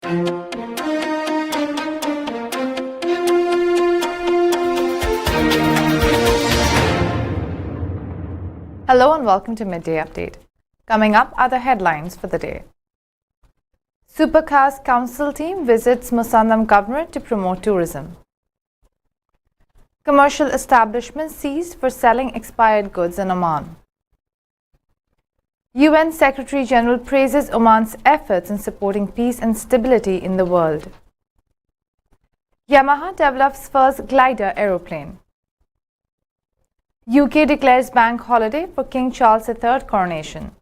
Hello and welcome to Midday Update. Coming up are the headlines for the day. Supercars Council team visits Musandam Governorate to promote tourism. Commercial establishments seized for selling expired goods in Oman. UN Secretary General praises Oman's efforts in supporting peace and stability in the world. Yamaha develops first glider aeroplane. UK declares bank holiday for King Charles III coronation.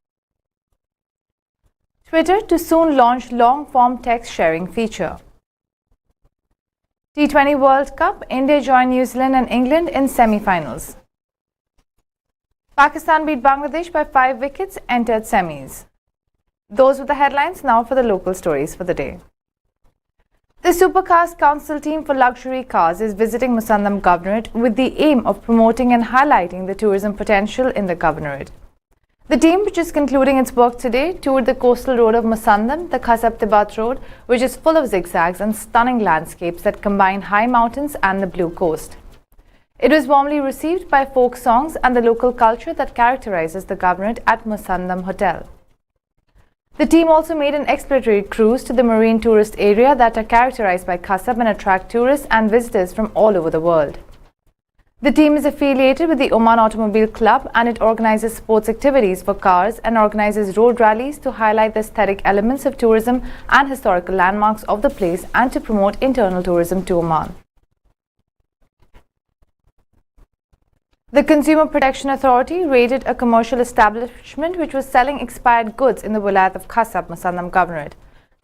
Twitter to soon launch long-form text sharing feature. T20 World Cup, India join New Zealand and England in semi-finals. Pakistan beat Bangladesh by 5 wickets, entered semis. Those were the headlines. Now for the local stories for the day. The Supercars Council team for luxury cars is visiting Musandam Governorate with the aim of promoting and highlighting the tourism potential in the Governorate. The team, which is concluding its work today, toured the coastal road of Musandam, the Khasab Tibat road, which is full of zigzags and stunning landscapes that combine high mountains and the blue coast. It was warmly received by folk songs and the local culture that characterizes the Governorate at Musandam Hotel. The team also made an exploratory cruise to the marine tourist area that are characterized by Khasab and attract tourists and visitors from all over the world. The team is affiliated with the Oman Automobile Club and it organizes sports activities for cars and organizes road rallies to highlight the aesthetic elements of tourism and historical landmarks of the place and to promote internal tourism to Oman. The Consumer Protection Authority raided a commercial establishment which was selling expired goods in the Wilayat of Khasab, Musandam Governorate.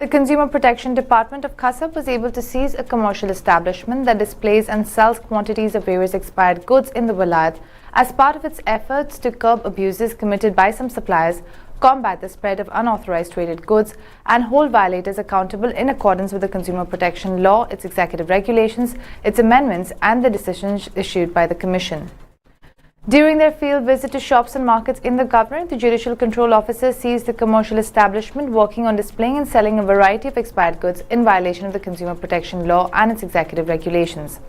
The Consumer Protection Department of Khasab was able to seize a commercial establishment that displays and sells quantities of various expired goods in the Wilayat as part of its efforts to curb abuses committed by some suppliers, combat the spread of unauthorized traded goods, and hold violators accountable in accordance with the Consumer Protection Law, its executive regulations, its amendments, and the decisions issued by the Commission. During their field visit to shops and markets in the Governorate, the Judicial Control Officer seized the commercial establishment working on displaying and selling a variety of expired goods in violation of the Consumer Protection Law and its executive regulations.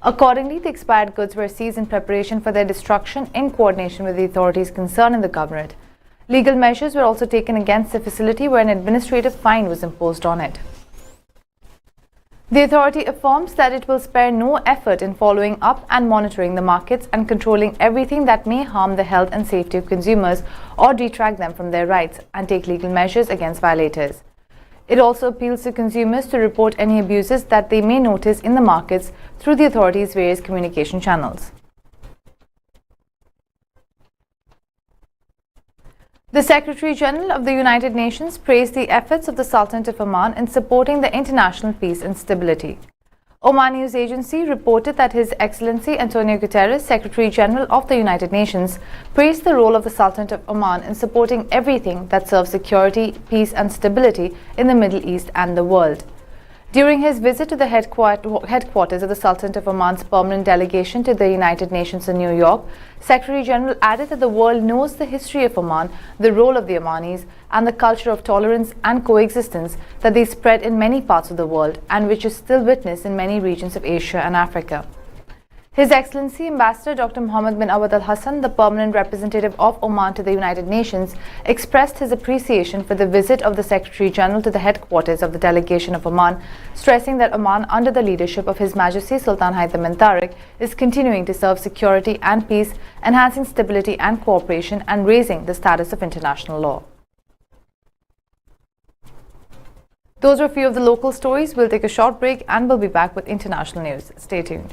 Accordingly, the expired goods were seized in preparation for their destruction in coordination with the authorities concerned in the Governorate. Legal measures were also taken against the facility where an administrative fine was imposed on it. The authority affirms that it will spare no effort in following up and monitoring the markets and controlling everything that may harm the health and safety of consumers or detract them from their rights and take legal measures against violators. It also appeals to consumers to report any abuses that they may notice in the markets through the authority's various communication channels. The Secretary General of the United Nations praised the efforts of the Sultanate of Oman in supporting the international peace and stability. Oman News Agency reported that His Excellency Antonio Guterres, Secretary General of the United Nations, praised the role of the Sultanate of Oman in supporting everything that serves security, peace and stability in the Middle East and the world. During his visit to the headquarters of the Sultanate of Oman's permanent delegation to the United Nations in New York, Secretary General added that the world knows the history of Oman, the role of the Omanis, and the culture of tolerance and coexistence that they spread in many parts of the world and which is still witnessed in many regions of Asia and Africa. His Excellency Ambassador Dr. Mohammed bin Awad Al Hassan, the permanent representative of Oman to the United Nations, expressed his appreciation for the visit of the Secretary General to the headquarters of the delegation of Oman, stressing that Oman, under the leadership of His Majesty Sultan Haitham bin Tariq, is continuing to serve security and peace, enhancing stability and cooperation, and raising the status of international law. Those are a few of the local stories. We'll take a short break and we'll be back with international news. Stay tuned.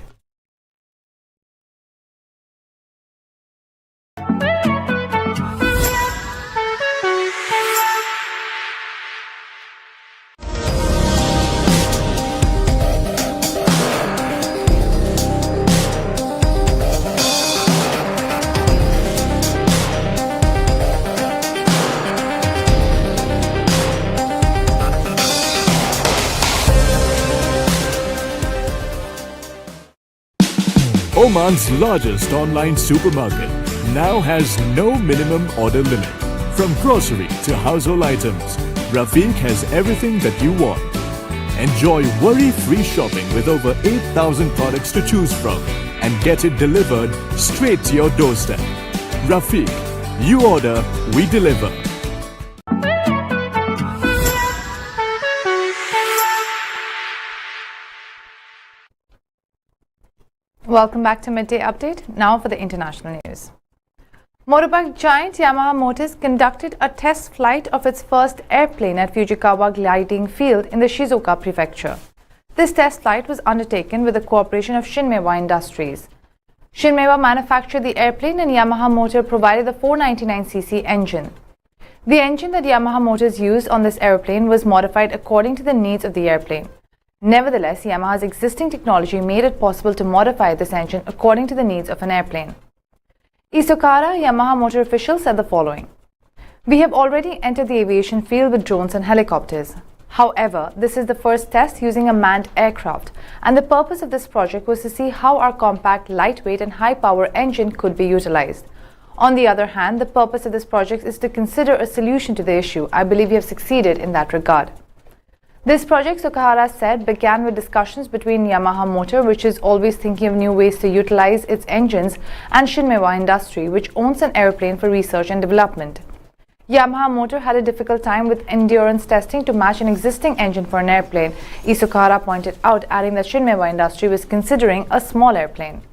Oman's largest online supermarket now has no minimum order limit. From grocery to household items, Rafiq has everything that you want. Enjoy worry-free shopping with over 8,000 products to choose from and get it delivered straight to your doorstep. Rafiq, you order, we deliver. Welcome back to Midday Update. Now for the international news. Motorbike giant Yamaha Motors conducted a test flight of its first airplane at Fujikawa Gliding Field in the Shizuoka Prefecture. This test flight was undertaken with the cooperation of Shinmeiwa Industries. Shinmeiwa manufactured the airplane and Yamaha Motor provided the 499cc engine. The engine that Yamaha Motors used on this airplane was modified according to the needs of the airplane. Nevertheless, Yamaha's existing technology made it possible to modify this engine according to the needs of an airplane. Isokara, Yamaha Motor official, said the following: "We have already entered the aviation field with drones and helicopters. However, this is the first test using a manned aircraft, and the purpose of this project was to see how our compact, lightweight and high-power engine could be utilized. On the other hand, the purpose of this project is to consider a solution to the issue. I believe we have succeeded in that regard." This project, Sukahara said, began with discussions between Yamaha Motor, which is always thinking of new ways to utilize its engines, and Shinmeiwa Industry, which owns an airplane for research and development. Yamaha Motor had a difficult time with endurance testing to match an existing engine for an airplane, Isokara pointed out, adding that Shinmeiwa Industry was considering a small airplane.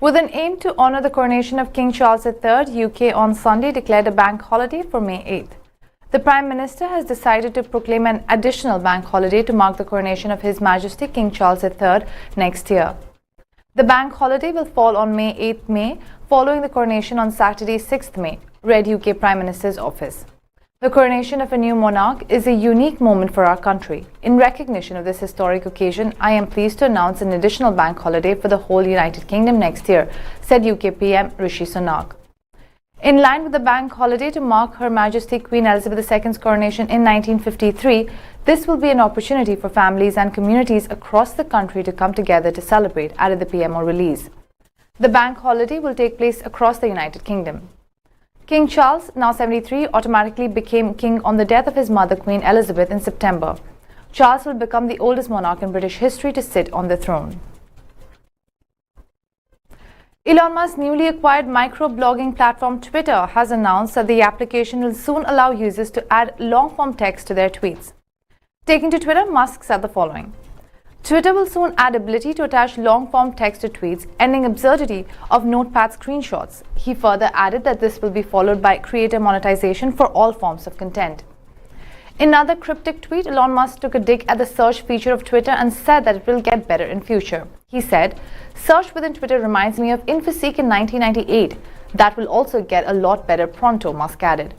With an aim to honor the coronation of King Charles III, UK on Sunday declared a bank holiday for May 8th. The Prime Minister has decided to proclaim an additional bank holiday to mark the coronation of His Majesty King Charles III next year. The bank holiday will fall on May 8th, following the coronation on Saturday 6th May, read UK Prime Minister's office. The coronation of a new monarch is a unique moment for our country. In recognition of this historic occasion, I am pleased to announce an additional bank holiday for the whole United Kingdom next year, said UK PM Rishi Sunak. In line with the bank holiday to mark Her Majesty Queen Elizabeth II's coronation in 1953, this will be an opportunity for families and communities across the country to come together to celebrate, added the PMO release. The bank holiday will take place across the United Kingdom. King Charles, now 73, automatically became king on the death of his mother Queen Elizabeth in September. Charles will become the oldest monarch in British history to sit on the throne. Elon Musk's newly acquired microblogging platform Twitter has announced that the application will soon allow users to add long-form text to their tweets. Taking to Twitter, Musk said the following: "Twitter will soon add ability to attach long-form text to tweets, ending absurdity of notepad screenshots." He further added that this will be followed by creator monetization for all forms of content. In another cryptic tweet, Elon Musk took a dig at the search feature of Twitter and said that it will get better in future. He said, "Search within Twitter reminds me of InfoSeek in 1998. That will also get a lot better pronto," Musk added.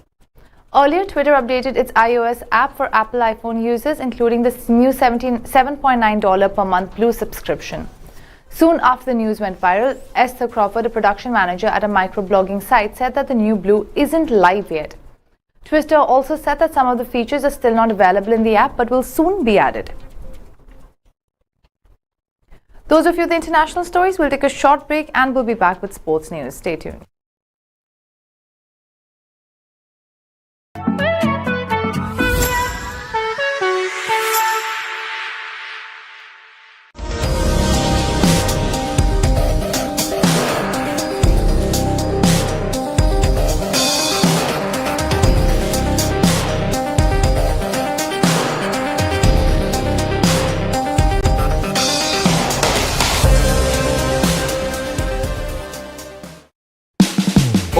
Earlier, Twitter updated its iOS app for Apple iPhone users, including the new $7.9 per month Blue subscription. Soon after the news went viral, Esther Crawford, a production manager at a microblogging site, said that the new Blue isn't live yet. Twitter also said that some of the features are still not available in the app but will soon be added. Those of you the international stories, will take a short break and we'll be back with sports news. Stay tuned.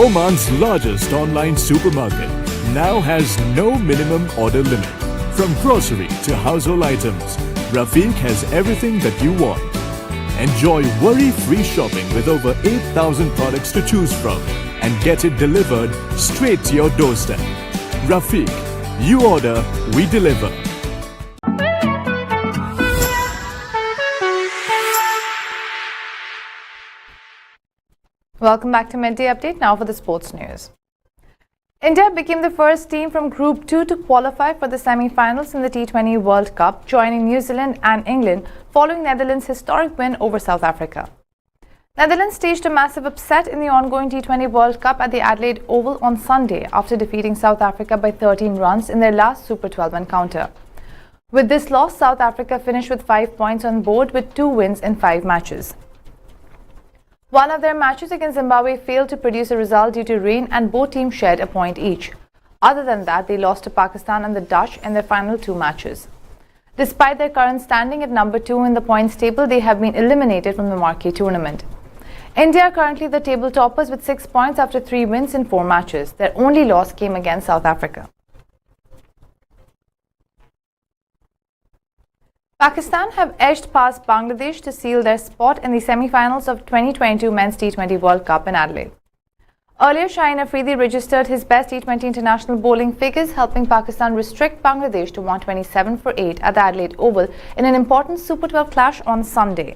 Oman's largest online supermarket now has no minimum order limit. From grocery to household items, Rafiq has everything that you want. Enjoy worry-free shopping with over 8,000 products to choose from and get it delivered straight to your doorstep. Rafiq, you order, we deliver. Welcome back to Midday Update. Now for the sports news. India became the first team from Group 2 to qualify for the semi-finals in the T20 World Cup, joining New Zealand and England following Netherlands' historic win over South Africa. Netherlands staged a massive upset in the ongoing T20 World Cup at the Adelaide Oval on Sunday after defeating South Africa by 13 runs in their last Super 12 encounter. With this loss, South Africa finished with 5 points on board with 2 wins in 5 matches. One of their matches against Zimbabwe failed to produce a result due to rain and both teams shared a point each. Other than that, they lost to Pakistan and the Dutch in their final 2 matches. Despite their current standing at number 2 in the points table, they have been eliminated from the marquee tournament. India are currently the table toppers with 6 points after 3 wins in 4 matches. Their only loss came against South Africa. Pakistan have edged past Bangladesh to seal their spot in the semi-finals of 2022 Men's T20 World Cup in Adelaide. Earlier, Shaheen Afridi registered his best T20 international bowling figures, helping Pakistan restrict Bangladesh to 127 for 8 at the Adelaide Oval in an important Super 12 clash on Sunday.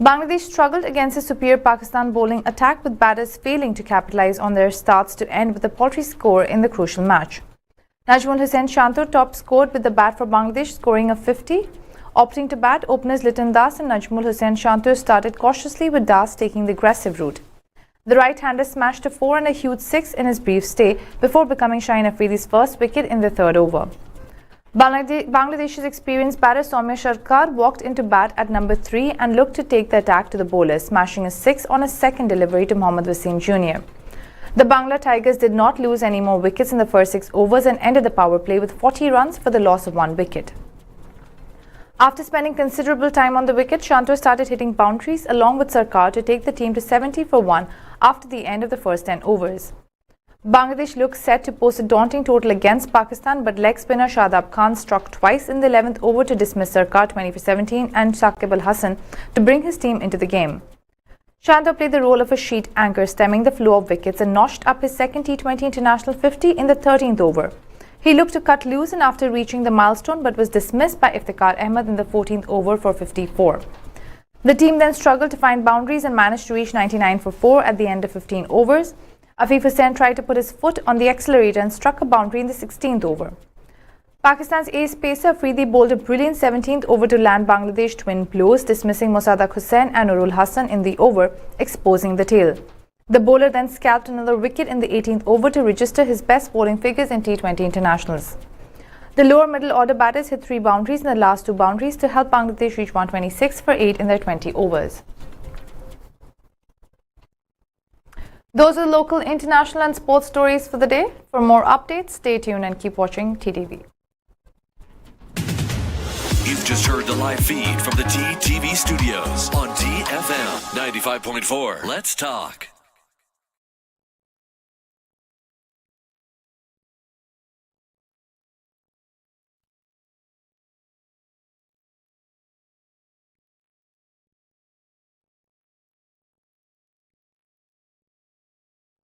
Bangladesh struggled against a superior Pakistan bowling attack, with batters failing to capitalize on their starts to end with a paltry score in the crucial match. Najmul Hussain Shanto top scored with the bat for Bangladesh, scoring a 50. Opting to bat, openers Liton Das and Najmul Hussain Shanto started cautiously, with Das taking the aggressive route. The right-hander smashed a 4 and a huge 6 in his brief stay before becoming Shaheen Afridi's first wicket in the 3rd over. Bangladesh's experienced batter Soumya Sharkar walked into bat at number 3 and looked to take the attack to the bowlers, smashing a 6 on a second delivery to Mohammad Wasim Jr. The Bangla Tigers did not lose any more wickets in the first 6 overs and ended the power play with 40 runs for the loss of 1 wicket. After spending considerable time on the wicket, Shanto started hitting boundaries along with Sarkar to take the team to 70 for 1 after the end of the first 10 overs. Bangladesh looks set to post a daunting total against Pakistan, but leg spinner Shadab Khan struck twice in the 11th over to dismiss Sarkar 20 for 17 and Shakib Al Hasan to bring his team into the game. Shanto played the role of a sheet anchor, stemming the flow of wickets and notched up his second T20 international 50 in the 13th over. He looked to cut loose and after reaching the milestone, but was dismissed by Iftikhar Ahmed in the 14th over for 54. The team then struggled to find boundaries and managed to reach 99 for 4 at the end of 15 overs. Afif Hussain tried to put his foot on the accelerator and struck a boundary in the 16th over. Pakistan's ace pacer Afridi bowled a brilliant 17th over to land Bangladesh twin blows, dismissing Musandam Hussain and Nurul Hassan in the over, exposing the tail. The bowler then scalped another wicket in the 18th over to register his best bowling figures in T20 internationals. The lower middle order batters hit 3 boundaries in the last 2 boundaries to help Bangladesh reach 126 for 8 in their 20 overs. Those are the local, international and sports stories for the day. For more updates, stay tuned and keep watching TTV. You've just heard the live feed from the TTV studios on TFM 95.4. Let's talk.